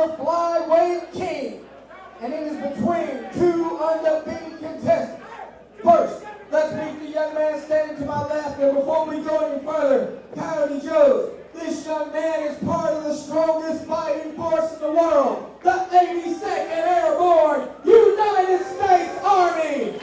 the flyweight king. And it is between two undefeated contestants. First, let's meet the young man standing to my left. And before we go any further, Coyote Joe, this young man is part of the strongest fighting force in the world, the 82nd Airborne United States Army.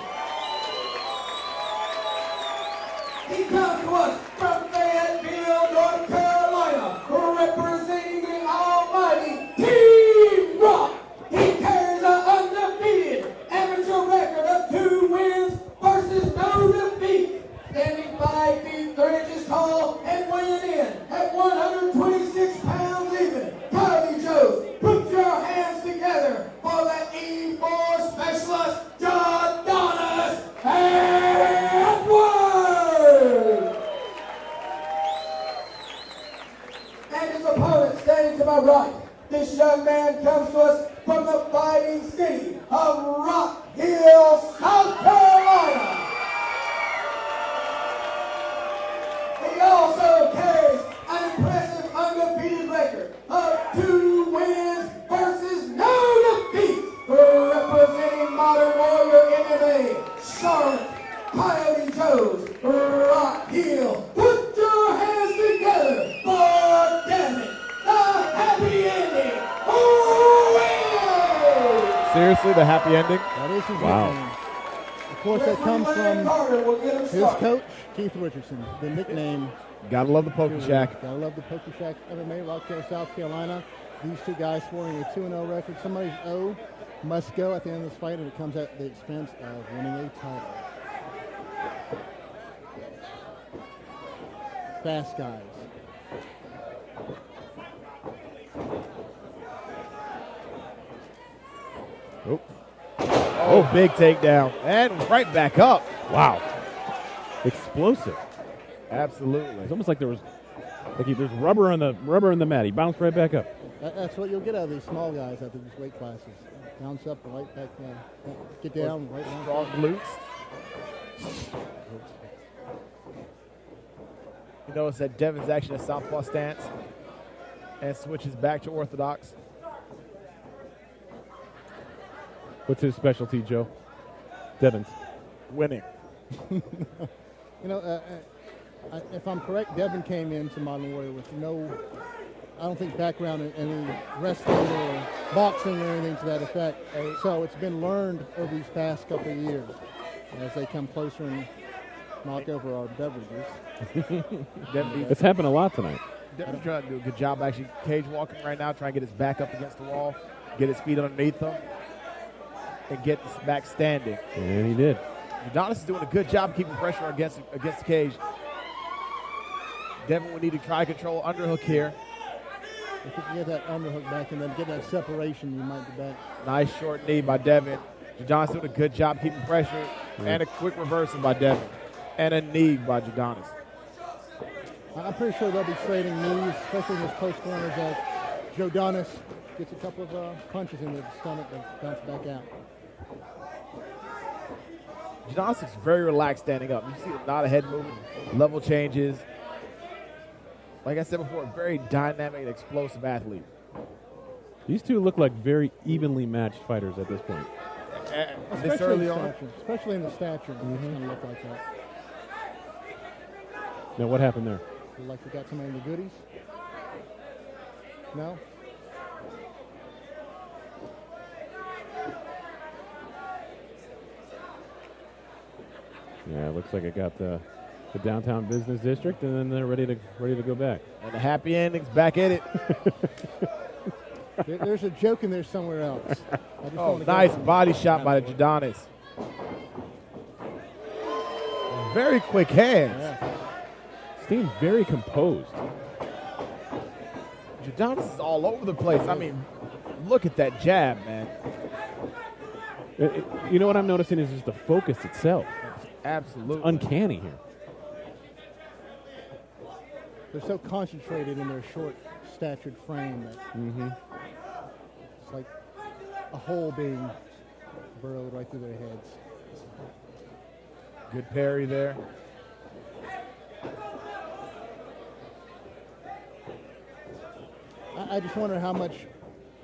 He comes to us from Fayetteville, North Carolina, representing the almighty Team Rock. He carries an undefeated amateur record of 2 wins versus no defeat. Standing 5 feet 3 inches tall and weighing in at 126 pounds even. Coyote Joe, put your hands together for the E4 specialist, Jodonis and Nguyen. And his opponent standing to my right. This young man comes to us from the fighting city of Rock Hill, South Carolina. He also carries an impressive undefeated record of 2 wins versus no defeat. Representing Modern Warrior MMA, Charlotte, Coyote Joe's Rock Hill. Put your hands together for Devin, the happy ending. Seriously, the happy ending? That is his wow. nickname. Of course, that comes from his coach, Keith Richardson. The nickname. Gotta love the Pokey Shack. Gotta love the Pokey Shack MMA, Rock Hill, South Carolina. These two guys sporting a 2-0 record. Somebody's O must go at the end of this fight, and it comes at the expense of winning a title. Fast guys. Oh, big takedown. And right back up. Wow. Explosive. Absolutely. It's almost like there's rubber in the mat. He bounced right back up. That's what you'll get out of these small guys after these weight classes. Bounce up, right back down. Get down, right down. Strong glutes. You notice that Devin's actually a southpaw stance and switches back to orthodox. What's his specialty, Joe? Devin's. Winning. You know, if I'm correct, Devin came into Modern Warrior with no, I don't think, background in any wrestling or boxing or anything to that effect. So it's been learned over these past couple of years as they come closer and knock over our beverages. It's happened a lot tonight. Devin's trying to do a good job actually cage walking right now, trying to get his back up against the wall, get his feet underneath him, and get his back standing. And he did. Jodonis is doing a good job keeping pressure against the cage. Devin would need to try control underhook here. If you can get that underhook back and then get that separation, you might be back. Nice short knee by Devin. Jodonis doing a good job keeping pressure. And a quick reversal by Devin. And a knee by Jodonis. I'm pretty sure they'll be trading knees, especially in his close corners as Jodonis gets a couple of punches in the stomach and bounce back out. Jodonis is very relaxed standing up. You see a lot of head movement, level changes. Like I said before, a very dynamic and explosive athlete. These two look like very evenly matched fighters at this point. This early on. Especially in the stature, it's going to look like that. Now, what happened there? Look like we got somebody in the goodies? No? Yeah, it looks like it got the downtown business district, and then they're ready to go back. And the happy ending's back at it. There's a joke in there somewhere else. Oh, nice body shot by Jodonis. Very quick hands. Yeah. Staying very composed. Jodonis is all over the place. I mean, look at that jab, man. You know what I'm noticing is just the focus itself. Absolutely. It's uncanny here. They're so concentrated in their short statured frame that it's like a hole being burrowed right through their heads. Good parry there. I just wonder how much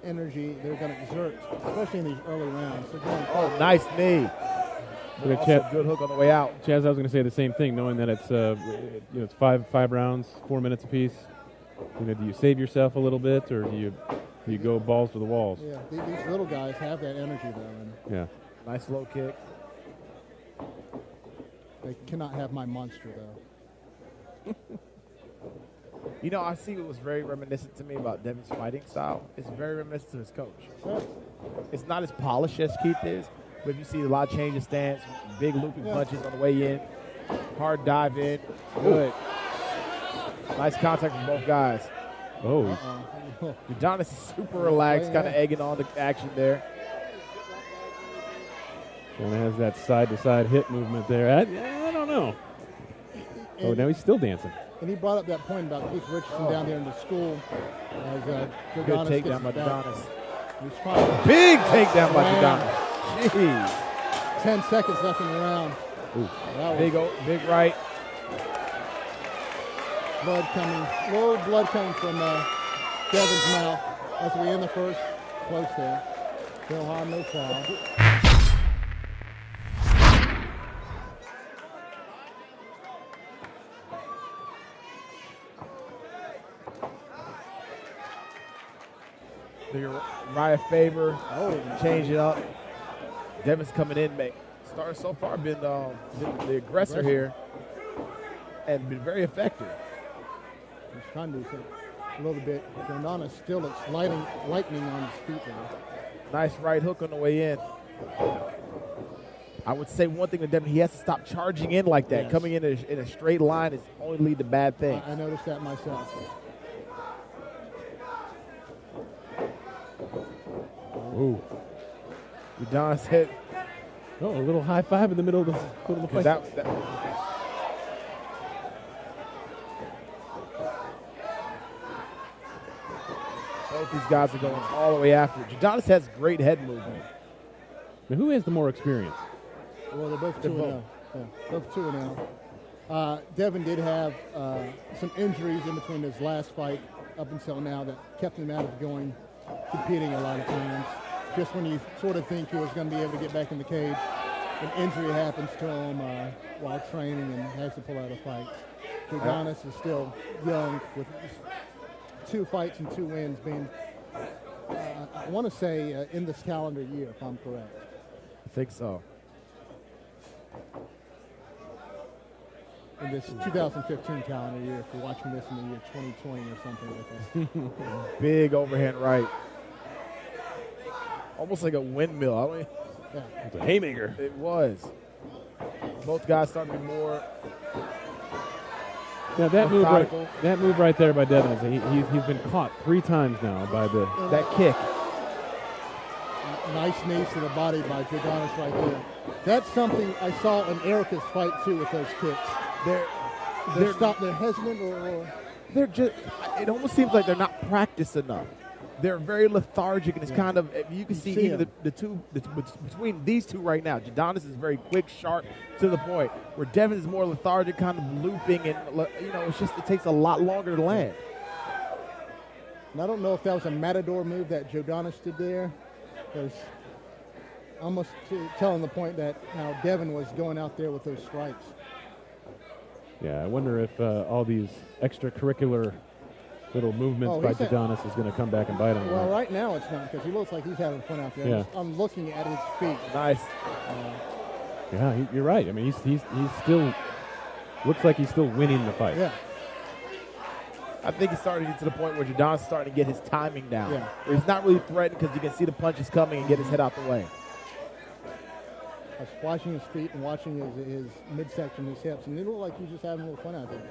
energy they're going to exert, especially in these early rounds. They're going Oh, nice knee. Look at Also Chet. good hook on the way out. Chaz, I was going to say the same thing, knowing that it's it's five rounds, 4 minutes apiece. Do you save yourself a little bit, or do you go balls to the walls? Yeah, these little guys have that energy though, and Yeah. Nice low kick. they cannot have my monster though. You know, I see what was very reminiscent to me about Devin's fighting style. It's very reminiscent to his coach. Yeah. It's not as polished as Keith is, but you see a lot of change of stance, big looping punches on the way in, hard dive in, good. Nice contact from both guys. Oh, Jodonis is super relaxed, kind of egging on the action there. kind of has that side-to-side hip movement there. I don't know. Oh, now he's still dancing. And he brought up that point about Keith Richardson down there in the school. As, Good Jodonis gets takedown by his back. Jodonis. He's trying to Big takedown by Wow. Jodonis. Jeez. 10 seconds left in the round. That was Big right. blood coming, little blood coming from Devin's mouth as we end the first. Close there. No harm, no foul. Uriah favor. Change it up. Devin's coming in, mate. Starter so far been the aggressor here and been very effective. He's trying to do something a little bit. Jodonis still looks lightning on his feet there. Nice right hook on the way in. I would say one thing to Devin, he has to stop charging in like that. Yes. Coming in a straight line is only lead to bad things. I noticed that myself. Ooh. Jodonis hit. Oh, a little high five in the middle of the fight. Both these guys are going all the way after it. Jodonis has great head movement. Now, who has the more experience? Well, they're both 2-0. Yeah, both 2-0. Devin did have some injuries in between his last fight up until now that kept him out of competing a lot of times. Just when you sort of think he was going to be able to get back in the cage, an injury happens to him while training and has to pull out a fight. Jodonis is still young with 2 fights and 2 wins being, I want to say, in this calendar year, if I'm correct. I think so. In this 2015 calendar year, if you're watching this in the year 2020 or something like that. Big overhand right. Almost like a windmill. I mean, It's a haymaker. it was. Both guys starting to be more. Yeah, that Methodical. move right there by Devin is he's been caught 3 times now by That kick. Nice knees to the body by Jodonis right there. That's something I saw in Erica's fight too with those kicks. They're hesitant or They're just. It almost seems like they're not practiced enough. They're very lethargic, and it's kind of, you can see even between these two right now. Jodonis is very quick, sharp, to the point, where Devin is more lethargic, kind of looping, and it takes a lot longer to land. And I don't know if that was a matador move that Jodonis did there. It was almost telling the point that how Devin was going out there with those strikes. Yeah, I wonder if all these extracurricular little movements by Jodonis is going to come back and bite him. Well, right now it's not, because he looks like he's having fun out there. Yeah. I'm looking at his feet. Nice. Yeah, you're right. I mean, he's still looks like he's still winning the fight. Yeah. I think he's starting to get to the point where Jodonis is starting to get his timing down. Yeah. Where he's not really threatened because you can see the punches coming and get his head out the way. I was watching his feet and watching his midsection, his hips, and it looked like he's just having a little fun out there.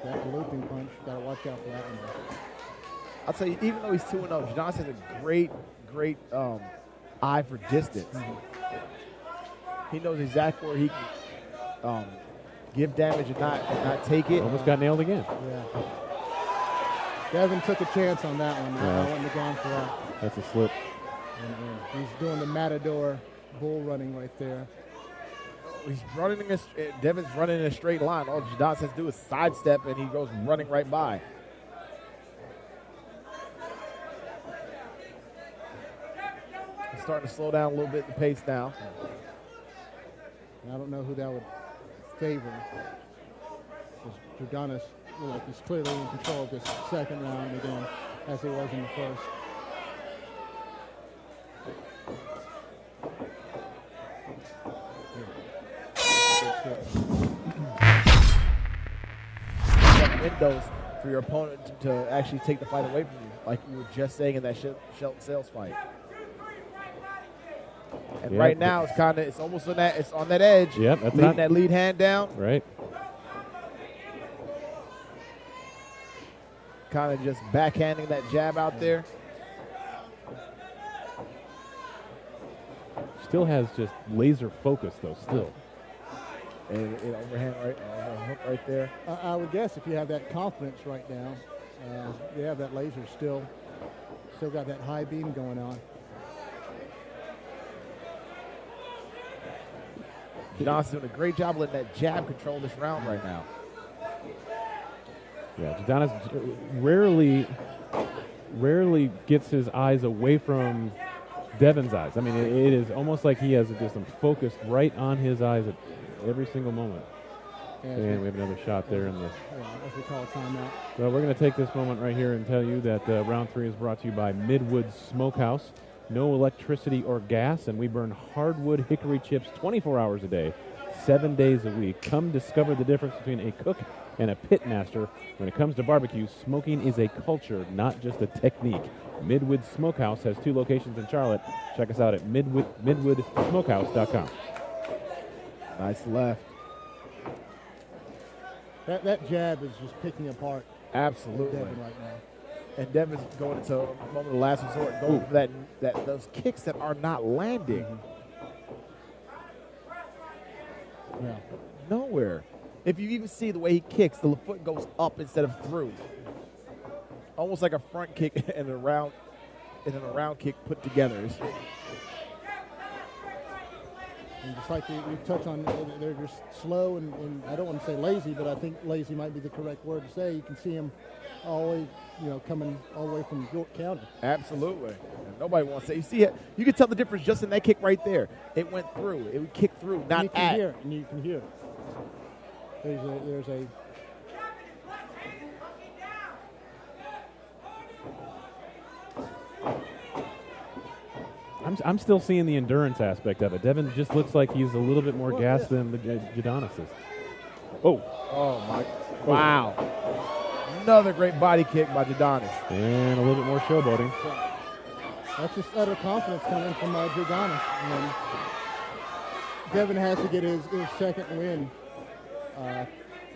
That looping punch, got to watch out for that one. I'll tell you, even though he's 2-0, Jodonis has a great eye for distance. He knows exactly where he can give damage and not take it. Almost got nailed again. Yeah. Devin took a chance on that one. I wouldn't have gone for that. That's a slip. And he's doing the matador bull running right there. He's Devin's running in a straight line. All Jodonis has to do is sidestep, and he goes running right by. starting to slow down a little bit the pace now. And I don't know who that would favor. Jodonis looked like he's clearly in control of this second round again, as he was in the first. Windows for your opponent to actually take the fight away from you, like you were just saying in that Shelton Sales fight. And right now it's almost on that edge. Yep, that's leading that lead hand down. Right. Kind of just backhanding that jab out there. Still has just laser focus though. Still. And overhand hook right there. I would guess if you have that confidence right now, you have that laser still got that high beam going on. Jodonis doing a great job letting that jab control this round right now. Yeah, Jodonis rarely gets his eyes away from Devin's eyes. I mean, it is almost like he has just them focused right on his eyes at every single moment. And we have another shot there in the. As we call a timeout. So we're going to take this moment right here and tell you that round 3 is brought to you by Midwood Smokehouse. No electricity or gas, and we burn hardwood hickory chips 24 hours a day, 7 days a week. Come discover the difference between a cook and a pit master. When it comes to barbecue, smoking is a culture, not just a technique. Midwood Smokehouse has 2 locations in Charlotte. Check us out at midwoodsmokehouse.com. Nice left. That jab is just picking apart. Absolutely. Devin right now. And Devin's going into a moment of last resort, going for those kicks that are not landing. Yeah. Nowhere. If you even see the way he kicks, the foot goes up instead of through. Almost like a front kick and a round kick put together. And just like we touched on, they're just slow and I don't want to say lazy, but I think lazy might be the correct word to say. You can see him all the way, coming all the way from York County. Absolutely. And nobody wants to. You see it. You can tell the difference just in that kick right there. It went through. It would kick through, not you can hear it, and you can hear it. There's a I'm still seeing the endurance aspect of it. Devin just looks like he's a little bit more gassed than the Jodonis is. Oh. Oh, my. Wow. Another great body kick by Jodonis. And a little bit more showboating. That's just utter confidence coming from Jodonis. And Devin has to get his second win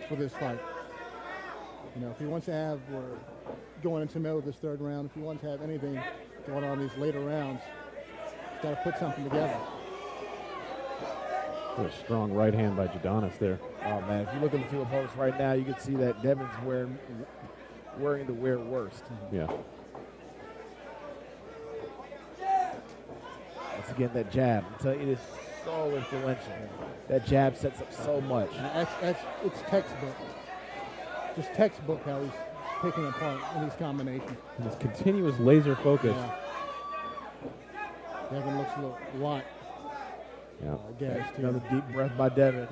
for this fight. If he wants to have, we're going into the middle of this third round, if he wants to have anything going on in these later rounds, he's got to put something together. What a strong right hand by Jodonis there. Oh, man, if you look at the two opponents right now, you can see that Devin's wearing the wear worst. Yeah. Once again, that jab. I'm telling you, it is so influential. That jab sets up so much. It's textbook. Just textbook how he's picking apart in these combinations. And this continuous laser focus. Yeah. Devin looks a lot. Gassed Another deep breath by Devin.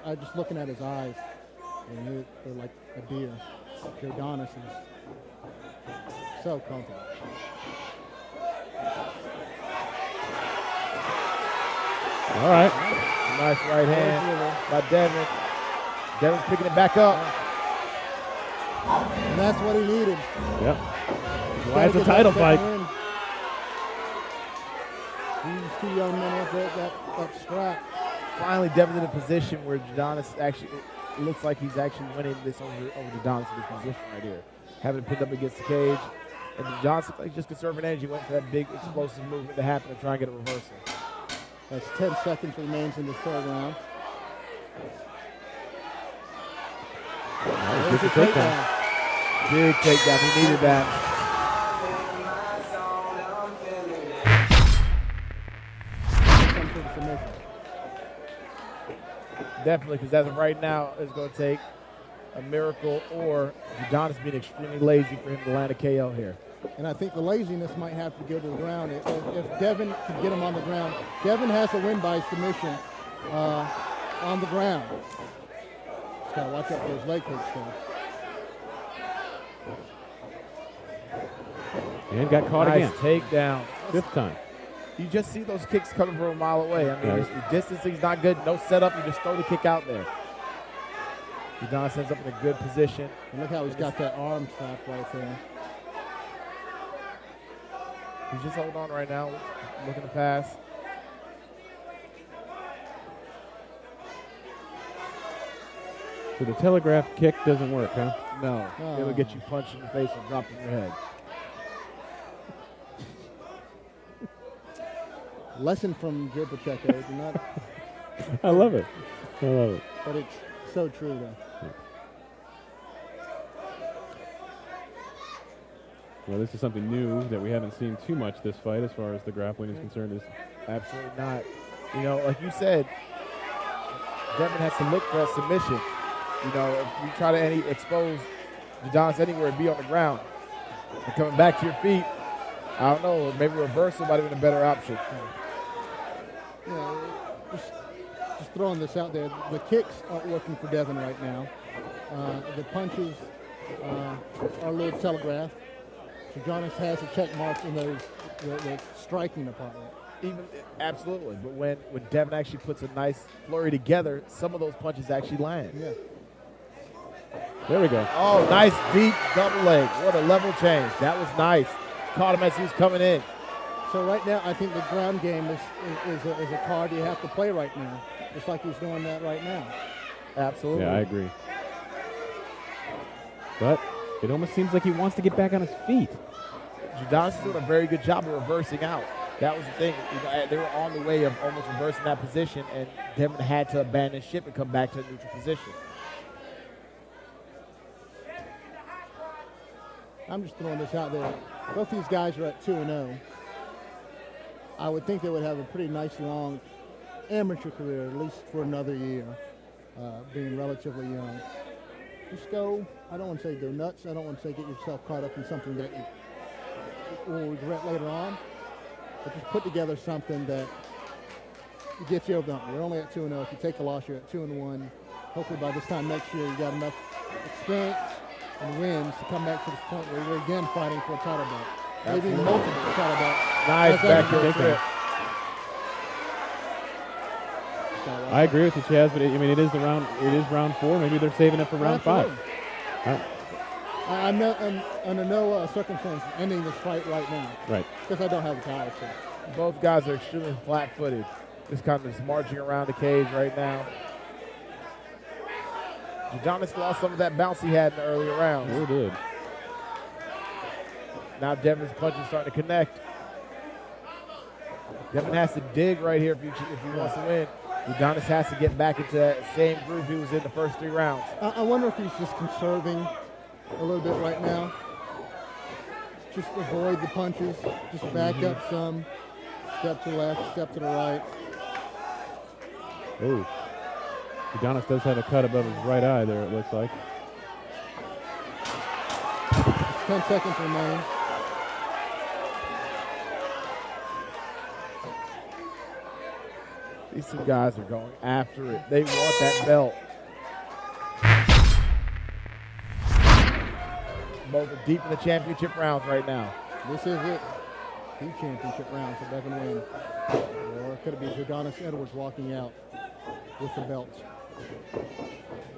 Yeah. Just looking at his eyes, and they're like a deer. Jodonis is so comfortable. All right. Nice right hand by Devin. Devin's picking it back up. And that's what he needed. Yep. Why it's a title fight. These two young men have that strap. Finally, Devin's in a position where Jodonis actually, it looks like he's actually winning this over Jodonis in this position right here. Having pinned up against the cage. And Jodonis, like just conserving energy, went for that big explosive movement to happen to try and get a reversal. That's 10 seconds remains in this third round. Big takedown. Big takedown. He needed that. Definitely, because as of right now, it's going to take a miracle or Jodonis being extremely lazy for him to land a KO here. And I think the laziness might have to go to the ground. If Devin can get him on the ground, Devin has to win by submission on the ground. Just got to watch out for those leg kicks, though. And got caught again. Takedown. 5th time. You just see those kicks coming from a mile away. I mean, the distancing's not good. No setup. You just throw the kick out there. Jodonis ends up in a good position. And look how he's got that arm trap right there. He's just holding on right now, looking to pass. So the telegraph kick doesn't work, huh? No. It'll get you punched in the face or dropped in your head. Lesson from Joe Pacheco. Do not. I love it. I love it. But it's so true, though. Well, this is something new that we haven't seen too much this fight as far as the grappling is concerned. Absolutely not. You know, like you said, Devin has to look for a submission. You know, if you try to expose Jodonis anywhere, be on the ground. And coming back to your feet, I don't know, maybe reversal might have been a better option. Yeah, just throwing this out there. The kicks aren't working for Devin right now. The punches are a little telegraphed. Jodonis has a check mark in the striking department. Absolutely, but when Devin actually puts a nice flurry together, some of those punches actually land. Yeah. There we go. Oh, nice deep double leg. What a level change. That was nice. Caught him as he was coming in. So right now, I think the ground game is a card you have to play right now, just like he's doing that right now. Absolutely. Yeah, I agree. But it almost seems like he wants to get back on his feet. Jodonis is doing a very good job of reversing out. That was the thing. You know, they were on the way of almost reversing that position, and Devin had to abandon ship and come back to a neutral position. I'm just throwing this out there. Both these guys are at 2-0. I would think they would have a pretty nice long amateur career, at least for another year, being relatively young. Just go, I don't want to say go nuts. I don't want to say get yourself caught up in something that you will regret later on. But just put together something that gets you over the hump. You're only at 2-0. If you take a loss, you're at 2-1. Hopefully by this time next year, you got enough experience and wins to come back to this point where you're again fighting for a title belt. Maybe multiple title belts. Nice back heel trip. I agree with you, Chaz, but it is round 4. Maybe they're saving it for round 5. I'm under no circumstance ending this fight right now. Right. Because I don't have the power to. Both guys are extremely flat-footed. Just kind of just marching around the cage right now. Jodonis lost some of that bounce he had in the earlier rounds. Sure did. Now Devin's punches starting to connect. Devin has to dig right here if he wants to win. Jodonis has to get back into that same groove he was in the first 3 rounds. I wonder if he's just conserving a little bit right now. Just avoid the punches. Just back up some. Step to the left, step to the right. Ooh. Jodonis does have a cut above his right eye there, it looks like. 10 seconds remain. These 2 guys are going after it. They want that belt. Both are deep in the championship rounds right now. This is it. 2 championship rounds for Devin Nguyen. Or could it be Jodonis Edwards walking out with the belt?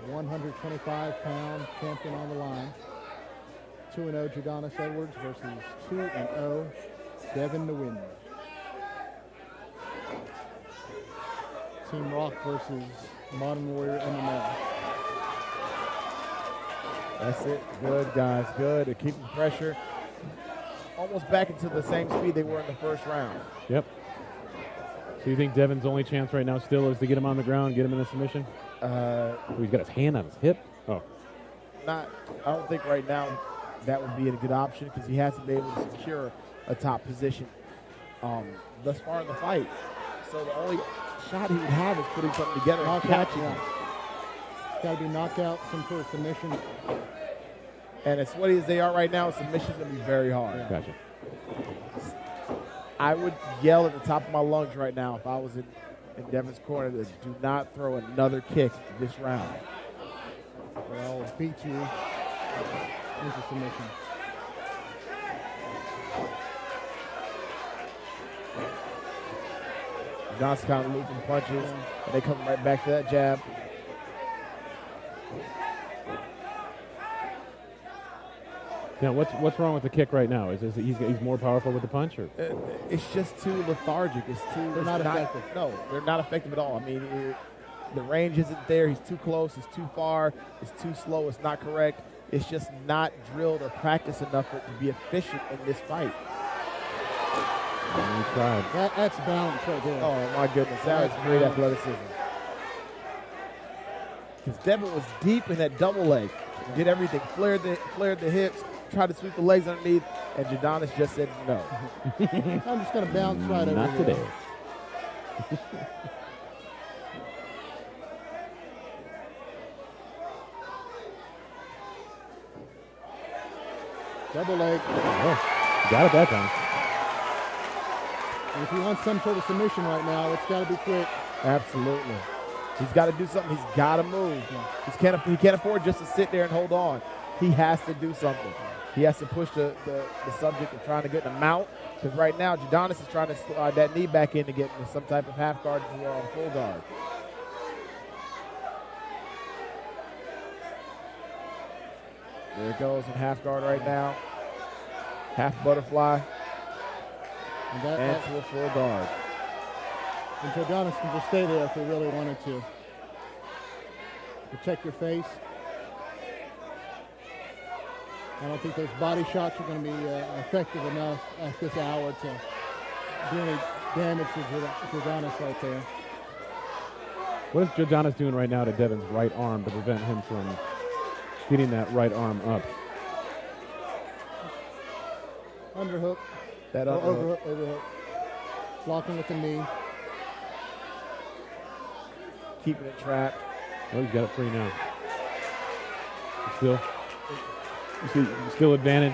125-pound champion on the line. 2-0 Jodonis Edwards versus 2-0 Devin Nguyen. Team Rock versus Modern Warrior MMA. That's it. Good, guys. Good. They're keeping pressure. Almost back into the same speed they were in the first round. Yep. So you think Devin's only chance right now still is to get him on the ground, get him in a submission? He's got his hand on his hip. Oh. I don't think right now that would be a good option because he hasn't been able to secure a top position thus far in the fight. So the only shot he would have is putting something together and catching him. Got to be knockout, some sort of submission. And as sweaty as they are right now, submission's going to be very hard. Gotcha. I would yell at the top of my lungs right now if I was in Devin's corner that do not throw another kick this round. Well, beat you. Here's a submission. John's kind of looping punches, and they come right back to that jab. Now, what's wrong with the kick right now? Is he's more powerful with the punch, or It's just too lethargic. They're not effective. No, they're not effective at all. I mean, the range isn't there. He's too close. It's too far. It's too slow. It's not correct. It's just not drilled or practiced enough for it to be efficient in this fight. he tried? That's balance right there. Oh, my goodness. That was great athleticism. Because Devin was deep in that double leg. Did everything. Flared the hips. Tried to sweep the legs underneath. And Jodonis just said no. I'm just going to bounce right over Not here. today. Double leg. Oh, got it that time. And if you want some sort of submission right now, it's got to be quick. Absolutely. He's got to do something. He's got to move. He can't afford just to sit there and hold on. He has to do something. He has to push the subject of trying to get in a mount. Because right now, Jodonis is trying to slide that knee back in to get into some type of half guard or full guard. There it goes in half guard right now. Half butterfly And and to a full guard. And Jodonis can just stay there if he really wanted to. Protect your face. I don't think those body shots are going to be effective enough at this hour to do any damage to Jodonis right there. What is Jodonis doing right now to Devin's right arm to prevent him from getting that right arm up? Underhook. That Or underhook. overhook. Blocking with the knee. Keeping it trapped. Oh, he's got it free now. Still advantage,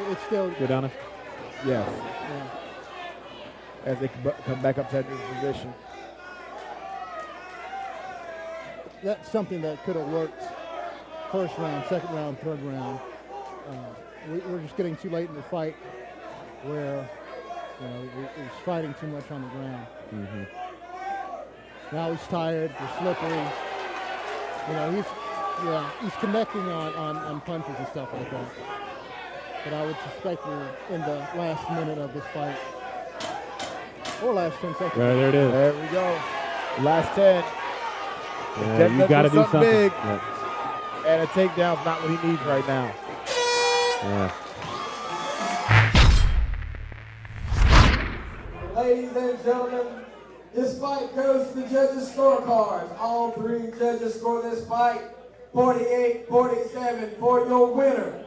It's still. Jodonis. Yes. Yeah. As they come back up to that new position. That's something that could have worked first round, second round, third round. We're just getting too late in the fight where he's fighting too much on the ground. Mm-hmm. Now he's tired, he's slippery. He's connecting on punches and stuff like that. But I would suspect we're in the last minute of this fight. Or last 10 seconds. There it is. There we go. Last 10. Yeah, you got to do something. Big. Yeah. And a takedown's not what he needs right now. Yeah. Ladies and gentlemen, this fight goes to the judges' scorecards. All three judges score this fight 48-47 for your winner